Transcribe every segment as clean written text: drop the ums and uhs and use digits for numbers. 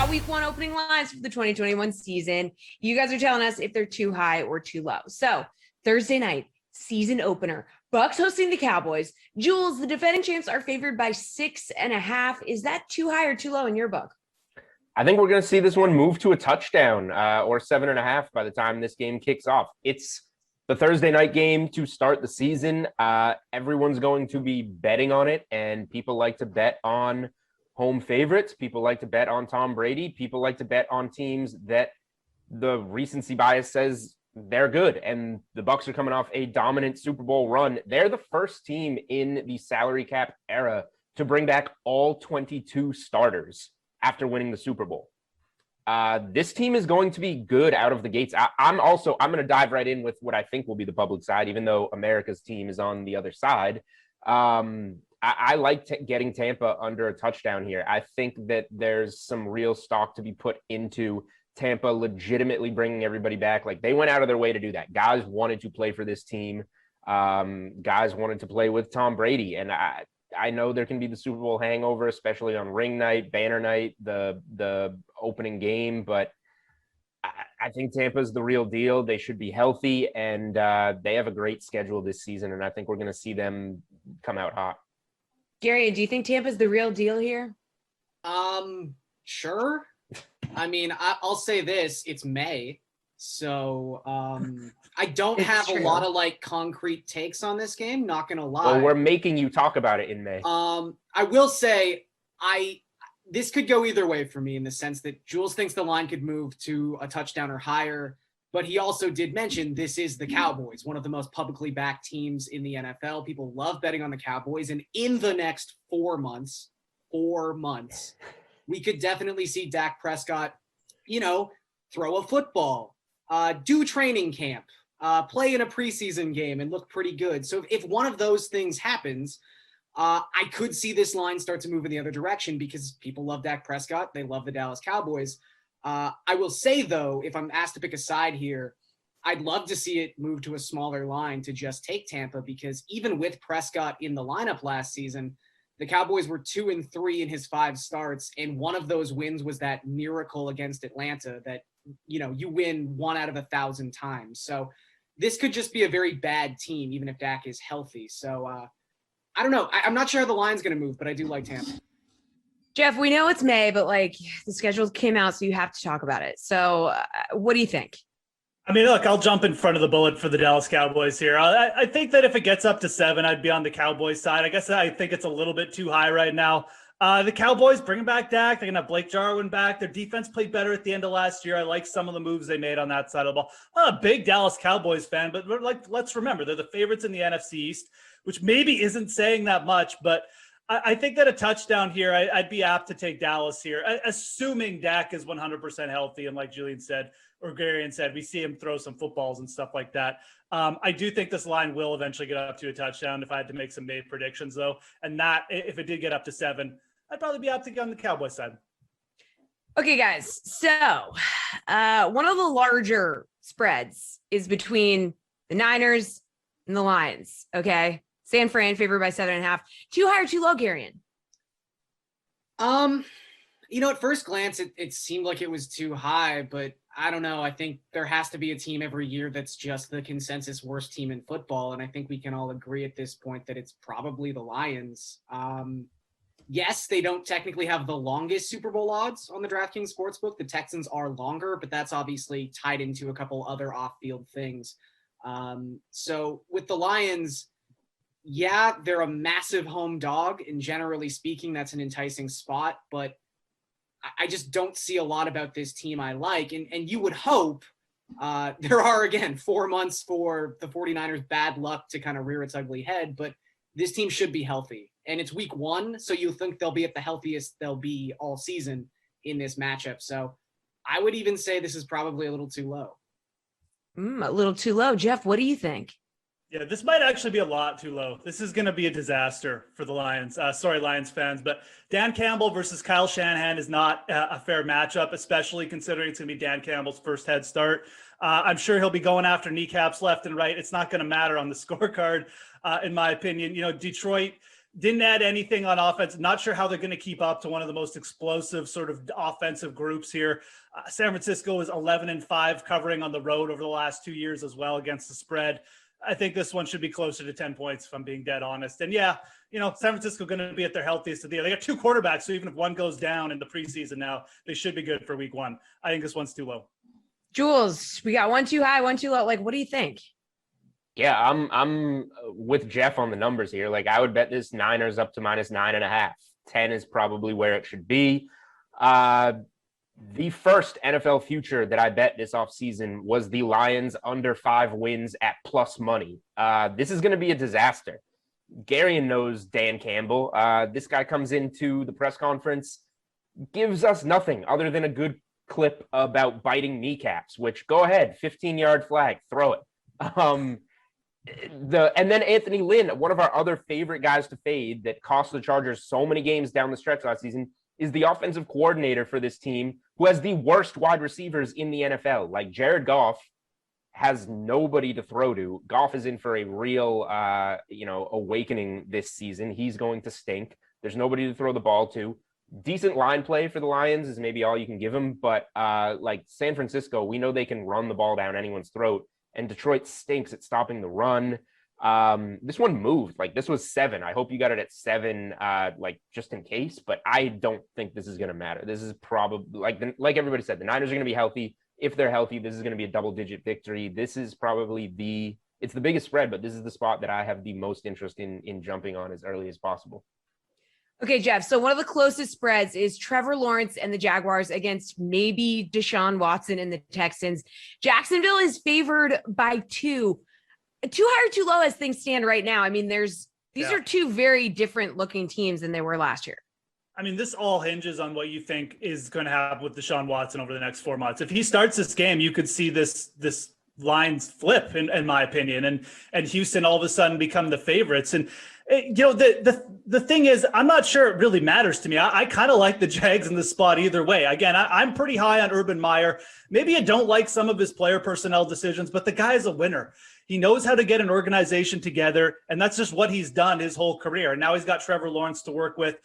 got week 1 opening lines for the 2021 season. You guys are telling us if they're too high or too low. So Thursday night, season opener, Bucs hosting the Cowboys. Jules, the defending champs are favored by 6.5. Is that too high or too low in your book? I think we're going to see this one move to a touchdown or 7.5 by the time this game kicks off. It's the Thursday night game to start the season. Everyone's going to be betting on it, and people like to bet on home favorites. People like to bet on Tom Brady. People like to bet on teams that the recency bias says they're good. And the Bucs are coming off a dominant Super Bowl run. They're the first team in the salary cap era to bring back all 22 starters after winning the Super Bowl. This team is going to be good out of the gates. I'm going to dive right in with what I think will be the public side, even though America's team is on the other side. I like getting Tampa under a touchdown here. I think that there's some real stock to be put into Tampa legitimately bringing everybody back. Like, they went out of their way to do that. Guys wanted to play for this team. Guys wanted to play with Tom Brady. And I know there can be the Super Bowl hangover, especially on ring night, banner night, the opening game, but I think Tampa's the real deal. They should be healthy, and they have a great schedule this season, and I think we're going to see them come out hot. Gary, do you think Tampa's the real deal here? Sure. I mean, I'll say this, it's May. So I don't have a lot of concrete takes on this game, not gonna lie. Well, we're making you talk about it in May. I will say this could go either way for me, in the sense that Jules thinks the line could move to a touchdown or higher, but he also did mention this is the Cowboys, one of the most publicly backed teams in the NFL. People love betting on the Cowboys, and in the next 4 months, we could definitely see Dak Prescott, throw a football, do training camp, play in a preseason game and look pretty good. So if one of those things happens, I could see this line start to move in the other direction, because people love Dak Prescott. They love the Dallas Cowboys. I will say, though, if I'm asked to pick a side here, I'd love to see it move to a smaller line to just take Tampa, because even with Prescott in the lineup last season, the Cowboys were 2-3 in his 5 starts, and one of those wins was that miracle against Atlanta that, you win 1 out of 1,000 times. So this could just be a very bad team, even if Dak is healthy. So I don't know. I'm not sure how the line's going to move, but I do like Tampa. Geoff, we know it's May, but the schedule came out, so you have to talk about it. So what do you think? I mean, look, I'll jump in front of the bullet for the Dallas Cowboys here. I think that if it gets up to 7, I'd be on the Cowboys side. I guess I think it's a little bit too high right now. The Cowboys bringing back Dak. They're going to have Blake Jarwin back. Their defense played better at the end of last year. I like some of the moves they made on that side of the ball. I'm a big Dallas Cowboys fan, but let's remember, they're the favorites in the NFC East, which maybe isn't saying that much, but I think that a touchdown here, I'd be apt to take Dallas here, assuming Dak is 100% healthy. And like Julian said, or Garion said, we see him throw some footballs and stuff like that. I do think this line will eventually get up to a touchdown if I had to make some May predictions, though. And that, if it did get up to 7, I'd probably be apt to go on the Cowboys side. Okay, guys. So one of the larger spreads is between the Niners and the Lions. Okay. San Fran favored by 7.5. Too high or too low, Garion? At first glance, it seemed like it was too high, but I don't know. I think there has to be a team every year that's just the consensus worst team in football. And I think we can all agree at this point that it's probably the Lions. Yes, they don't technically have the longest Super Bowl odds on the DraftKings Sportsbook. The Texans are longer, but that's obviously tied into a couple other off-field things. So with the Lions, yeah, they're a massive home dog, and generally speaking, that's an enticing spot, but I just don't see a lot about this team I like. And you would hope there are, again, 4 months for the 49ers bad luck to kind of rear its ugly head, but this team should be healthy. And it's week 1, so you think they'll be at the healthiest they'll be all season in this matchup. So I would even say this is probably a little too low. A little too low. Geoff, what do you think? Yeah, this might actually be a lot too low. This is going to be a disaster for the Lions. Sorry, Lions fans, but Dan Campbell versus Kyle Shanahan is not a fair matchup, especially considering it's going to be Dan Campbell's first head start. I'm sure he'll be going after kneecaps left and right. It's not going to matter on the scorecard, in my opinion. Detroit, Didn't add anything on offense. Not sure how they're going to keep up to one of the most explosive sort of offensive groups here. San Francisco is 11-5 covering on the road over the last 2 years as well against the spread. I think this one should be closer to 10 points, if I'm being dead honest. And yeah, San Francisco going to be at their healthiest of the year. They got 2 quarterbacks, so even if one goes down in the preseason now, they should be good for week 1. I think this one's too low. Jules, we got one too high, one too low. Like, what do you think? Yeah, I'm with Geoff on the numbers here. Like, I would bet this Niners up to -9.5. 10 is probably where it should be. The first NFL future that I bet this offseason was the Lions under 5 wins at plus money. This is going to be a disaster. Garion knows Dan Campbell. This guy comes into the press conference, gives us nothing other than a good clip about biting kneecaps, which go ahead, 15-yard flag, throw it. And then Anthony Lynn, one of our other favorite guys to fade that cost the Chargers so many games down the stretch last season, is the offensive coordinator for this team who has the worst wide receivers in the NFL. Like, Jared Goff has nobody to throw to. Goff is in for a real, awakening this season. He's going to stink. There's nobody to throw the ball to. Decent line play for the Lions is maybe all you can give them. But like San Francisco, we know they can run the ball down anyone's throat. And Detroit stinks at stopping the run. This one moved. Like, this was 7. I hope you got it at 7, just in case. But I don't think this is going to matter. This is probably, like everybody said, the Niners are going to be healthy. If they're healthy, this is going to be a double-digit victory. This is probably it's the biggest spread, but this is the spot that I have the most interest in jumping on as early as possible. Okay, Geoff. So one of the closest spreads is Trevor Lawrence and the Jaguars against maybe Deshaun Watson and the Texans. Jacksonville is favored by 2. Too high or too low as things stand right now? I mean, these are 2 very different looking teams than they were last year. I mean, this all hinges on what you think is going to happen with Deshaun Watson over the next 4 months. If he starts this game, you could see this lines flip, in my opinion, and Houston all of a sudden become the favorites. And the thing is, I'm not sure it really matters to me. I kind of like the Jags in this spot either way. Again, I'm pretty high on Urban Meyer. Maybe I don't like some of his player personnel decisions, but the guy is a winner. He knows how to get an organization together, and that's just what he's done his whole career. And now he's got Trevor Lawrence to work with.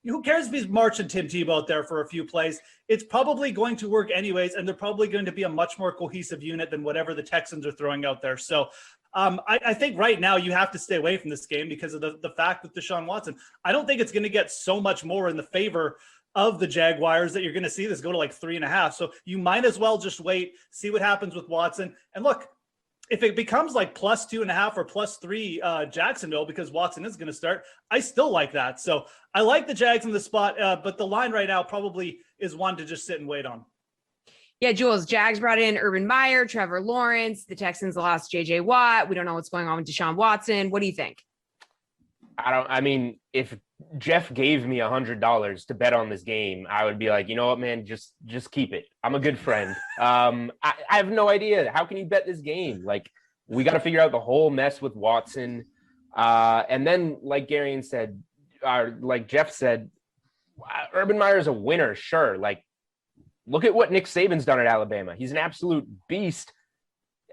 Who cares if he's marching Tim Tebow out there for a few plays? It's probably going to work anyways, and they're probably going to be a much more cohesive unit than whatever the Texans are throwing out there. So I think right now you have to stay away from this game because of the fact that Deshaun Watson. I don't think it's going to get so much more in the favor of the Jaguars that you're going to see this go to like 3.5. So you might as well just wait, see what happens with Watson. And look, if it becomes like +2.5 or +3 Jacksonville, because Watson is going to start, I still like that. So I like the Jags in the spot, but the line right now probably is one to just sit and wait on. Yeah, Jules, Jags brought in Urban Meyer, Trevor Lawrence. The Texans lost J.J. Watt. We don't know what's going on with Deshaun Watson. What do you think? If Geoff gave me $100 to bet on this game, I would be like, you know what, man, just keep it. I'm a good friend. I have no idea. How can you bet this game? Like, we got to figure out the whole mess with Watson. And then, like Garion said, like Geoff said, Urban Meyer is a winner. Sure. Like, look at what Nick Saban's done at Alabama. He's an absolute beast.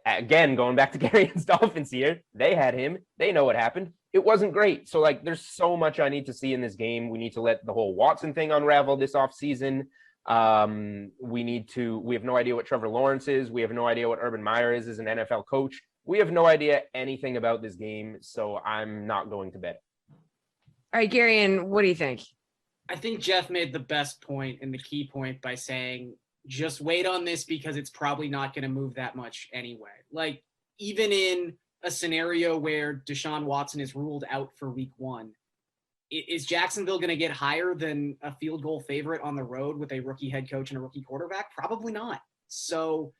Again, going back to Garion's Dolphins here, they had him. They know what happened. It wasn't great. So, like, there's so much I need to see in this game. We need to let the whole Watson thing unravel this offseason. We have no idea what Trevor Lawrence is. We have no idea what Urban Meyer is as an NFL coach. We have no idea anything about this game, so I'm not going to bet. All right, Garion, what do you think? I think Geoff made the best point and the key point by saying, just wait on this because it's probably not going to move that much anyway. Like, even in a scenario where Deshaun Watson is ruled out for week 1, is Jacksonville going to get higher than a field goal favorite on the road with a rookie head coach and a rookie quarterback? Probably not. So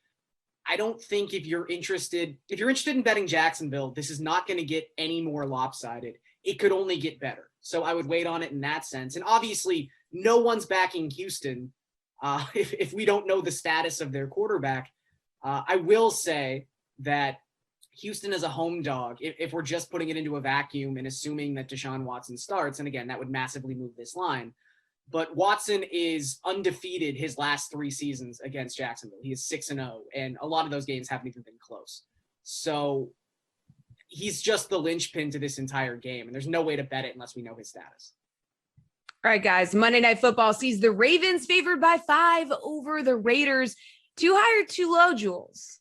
I don't think if you're interested in betting Jacksonville, this is not going to get any more lopsided. It could only get better. So I would wait on it in that sense. And obviously no one's backing Houston if we don't know the status of their quarterback. I will say that Houston is a home dog if we're just putting it into a vacuum and assuming that Deshaun Watson starts. And again, that would massively move this line. But Watson is undefeated his last 3 seasons against Jacksonville. He is 6-0, and a lot of those games haven't even been close. So he's just the linchpin to this entire game, and there's no way to bet it unless we know his status. All right, guys. Monday Night Football sees the Ravens favored by 5 over the Raiders. Too high or too low, Jules?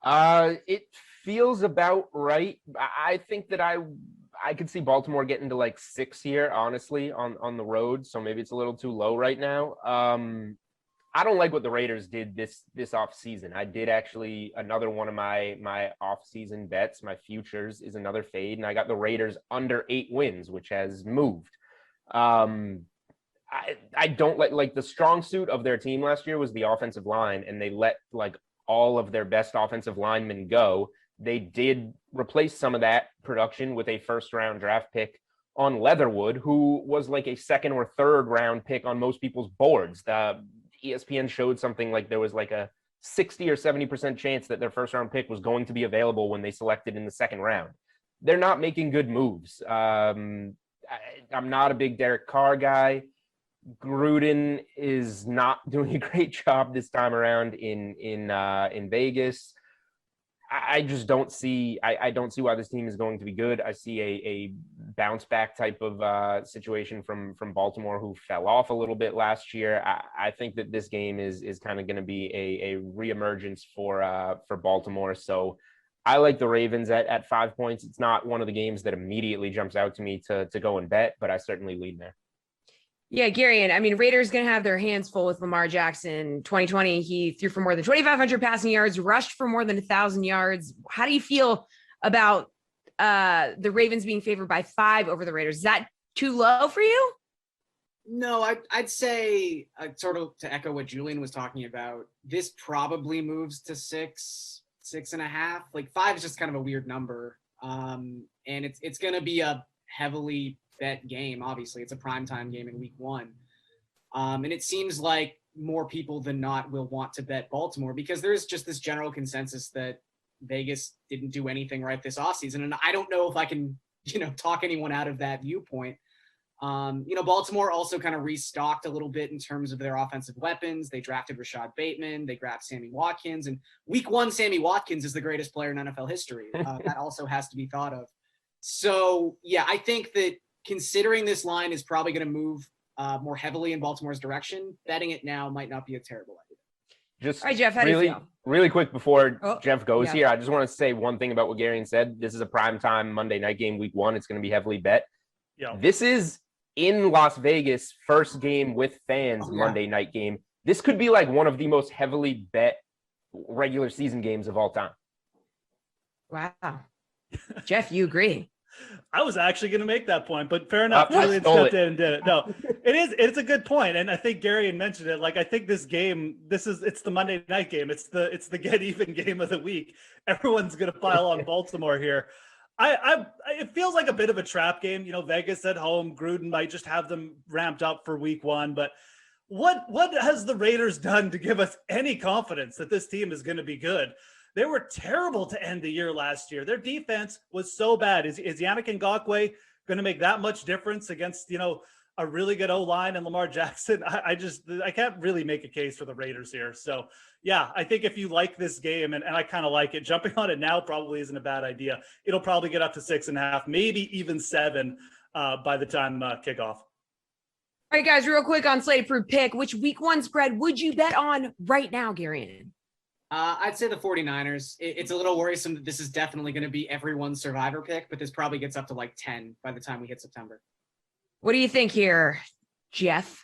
It feels about right. I think that I could see Baltimore getting to like 6 here, honestly, on the road. So maybe it's a little too low right now. I don't like what the Raiders did this off season. I did actually, another one of my off season bets, my futures, is another fade, and I got the Raiders under 8 wins, which has moved. I don't like the strong suit of their team last year was the offensive line, and they let like all of their best offensive linemen go. They did replace some of that production with a first-round draft pick on Leatherwood, who was like a second or third round pick on most people's boards. The ESPN showed something like there was like a 60 or 70% chance that their first-round pick was going to be available when they selected in the second round. They're not making good moves. I'm not a big Derek Carr guy. Gruden is not doing a great job this time around in Vegas. I just don't see. I don't see why this team is going to be good. I see a bounce back type of situation from Baltimore, who fell off a little bit last year. I think that this game is kind of going to be a reemergence for Baltimore. So I like the Ravens at 5 points. It's not one of the games that immediately jumps out to me to go and bet, but I certainly lean there. Yeah, Garion. I mean, Raiders going to have their hands full with Lamar Jackson. 2020, he threw for more than 2,500 passing yards, rushed for more than 1,000 yards. How do you feel about the Ravens being favored by 5 over the Raiders? Is that too low for you? No, I'd say sort of to echo what Julian was talking about, this probably moves to 6.5. Like 5 is just kind of a weird number. And it's going to be a heavily bet game. Obviously, it's a primetime game in week 1. And it seems like more people than not will want to bet Baltimore because there's just this general consensus that Vegas didn't do anything right this offseason. And I don't know if I can, talk anyone out of that viewpoint. Baltimore also kind of restocked a little bit in terms of their offensive weapons. They drafted Rashad Bateman. They grabbed Sammy Watkins. And week 1, Sammy Watkins is the greatest player in NFL history. That also has to be thought of. So, yeah, I think that considering this line is probably going to move more heavily in Baltimore's direction, betting it now might not be a terrible idea. Just all right, Geoff, how do you feel? Really quick before Geoff goes here, I just want to say one thing about what Garion said. This is a primetime Monday night game, week 1. It's going to be heavily bet. Yeah. This is in Las Vegas, first game with fans, Monday night game. This could be like one of the most heavily bet regular season games of all time. Wow. Geoff, you agree? I was actually going to make that point, but fair enough. Julian stepped in and did it. No, it's a good point. And I think Garion mentioned it. Like, I think this game, it's the Monday night game. It's the get even game of the week. Everyone's going to pile on Baltimore here. It feels like a bit of a trap game. Vegas at home, Gruden might just have them ramped up for week 1, but what has the Raiders done to give us any confidence that this team is going to be good? They were terrible to end the year last year. Their defense was so bad. Is Yannick Ngakoue going to make that much difference against, a really good O-line and Lamar Jackson? I can't really make a case for the Raiders here. So, yeah, I think if you like this game, and I kind of like it, jumping on it now probably isn't a bad idea. It'll probably get up to 6.5, maybe even 7 by the time kickoff. All right, guys, real quick on Slate Approved Pick, which week 1 spread would you bet on right now, Garion? I'd say the 49ers. It's a little worrisome that this is definitely going to be everyone's survivor pick, but this probably gets up to like 10 by the time we hit September. What do you think here, Geoff?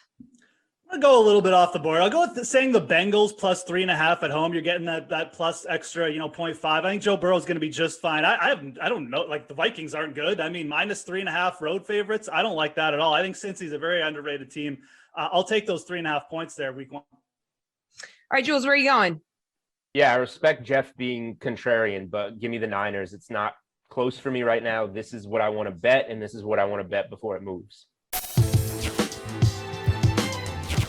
I'll go a little bit off the board. I'll go with saying the Bengals plus 3.5 at home. You're getting that plus extra, 0.5. I think Joe Burrow is going to be just fine. I don't know. Like, the Vikings aren't good. I mean, minus 3.5 road favorites. I don't like that at all. I think Cincy's a very underrated team. I'll take those 3.5 points there week 1. All right, Jules, where are you going? Yeah, I respect Geoff being contrarian, but give me the Niners. It's not close for me right now. This is what I want to bet, and this is what I want to bet before it moves.